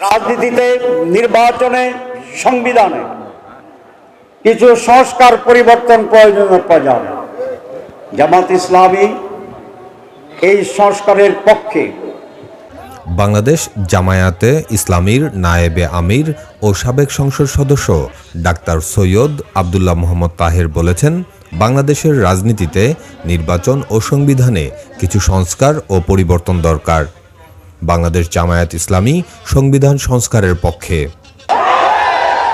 রাজনীতিতে, নির্বাচনে, সংবিধানে কিছু সংস্কার পরিবর্তন প্রয়োজন। জামাত ইসলামী এই সংস্কারের পক্ষে। বাংলাদেশ জামায়াতে ইসলামীর নায়েবে আমির ও সাবেক সংসদ সদস্য ডাক্তার সৈয়দ আব্দুল্লাহ মোহাম্মদ তাহের বলেছেন, বাংলাদেশের রাজনীতিতে, নির্বাচন ও সংবিধানে কিছু সংস্কার ও পরিবর্তন দরকার। বাংলাদেশ জামায়াত ইসলামী সংবিধান সংস্কারের পক্ষে।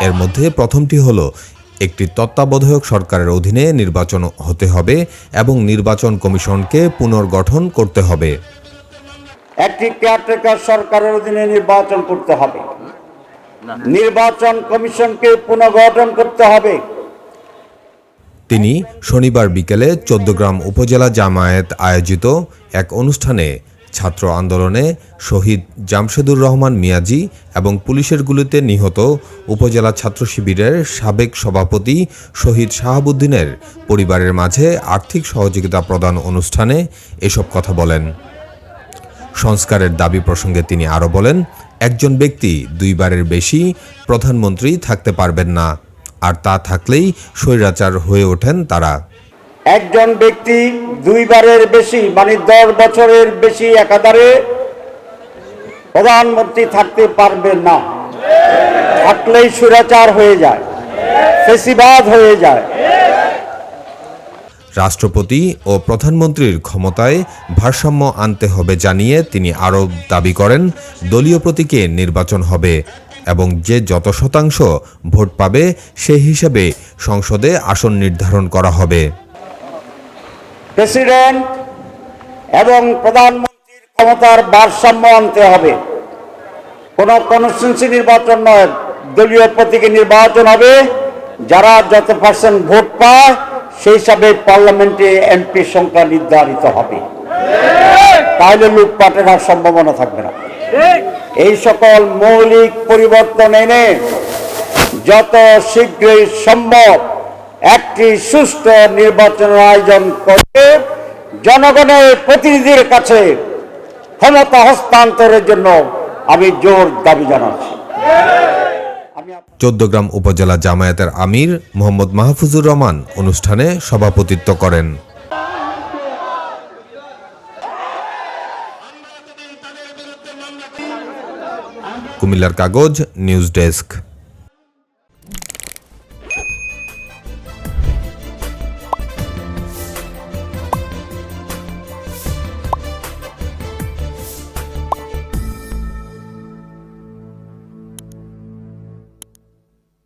এর মধ্যে প্রথমটি হলো, একটি তত্ত্বাবধায়ক সরকারের অধীনে নির্বাচন হতে হবে এবং নির্বাচন কমিশনকে পুনর্গঠন করতে হবে। একটি কেয়ারটেকার সরকারের অধীনে নির্বাচন করতে হবে, নির্বাচন কমিশনকে পুনর্গঠন করতে হবে। তিনি শনিবার বিকেলে চৌদ্দগ্রাম উপজেলা জামায়াত আয়োজিত এক অনুষ্ঠানে ছাত্র আন্দোলনে শহীদ জামশেদুর রহমান মিয়াজি এবং পুলিশের গুলিতে নিহত উপজেলা ছাত্র শিবিরের সাবেক সভাপতি শহীদ শাহাবুদ্দিনের পরিবারের মাঝে আর্থিক সহযোগিতা প্রদান অনুষ্ঠানে এসব কথা বলেন। সংস্কারের দাবি প্রসঙ্গে তিনি আরও বলেন, একজন ব্যক্তি দুইবারের বেশি প্রধানমন্ত্রী থাকতে পারবেন না, আর তা থাকলেই স্বৈরাচার হয়ে ওঠেন তারা। একজন ব্যক্তি দুইবারের বেশি, মানে 10 বছরের বেশি একাধারে প্রধানমন্ত্রী থাকতে পারবেন না, থাকলেই স্বৈরাচার হয়ে যায়, ফ্যাসিবাদ হয়ে যায়। রাষ্ট্রপতি ও প্রধানমন্ত্রীর ক্ষমতায় ভারসাম্য আনতে হবে জানিয়ে তিনি আরও দাবি করেন, দলীয় প্রতীকে নির্বাচন হবে এবং যে যত শতাংশ ভোট পাবে সেই হিসেবে সংসদে আসন নির্ধারণ করা হবে। প্রেসিডেন্ট এবং প্রধানমন্ত্রীর ক্ষমতার ভারসাম্য আনতে হবে। কোনো কনস্টিটিউয়েন্সি নির্বাচন নয়, দলীয় প্রতীকে নির্বাচন হবে। যারা যত % ভোট পায় সেই হিসাবে পার্লামেন্টে এমপির সংখ্যা নির্ধারিত হবে, তাহলে লুটপাটের আর সম্ভাবনা থাকবে না। এই সকল মৌলিক পরিবর্তন এনে যত শীঘ্রই সম্ভব একটি সুষ্ঠু নির্বাচনের আয়োজন করে জনগণের প্রতিনিধির কাছে ক্ষমতা হস্তান্তরের জন্য আমি জোর দাবি জানাচ্ছি। চৌদ্দগ্রাম উপজেলা জামায়াতের আমির মোহাম্মদ মাহফুজুর রহমান অনুষ্ঠানে সভাপতিত্ব করেন। কুমিল্লার কাগজ নিউজ ডেস্ক।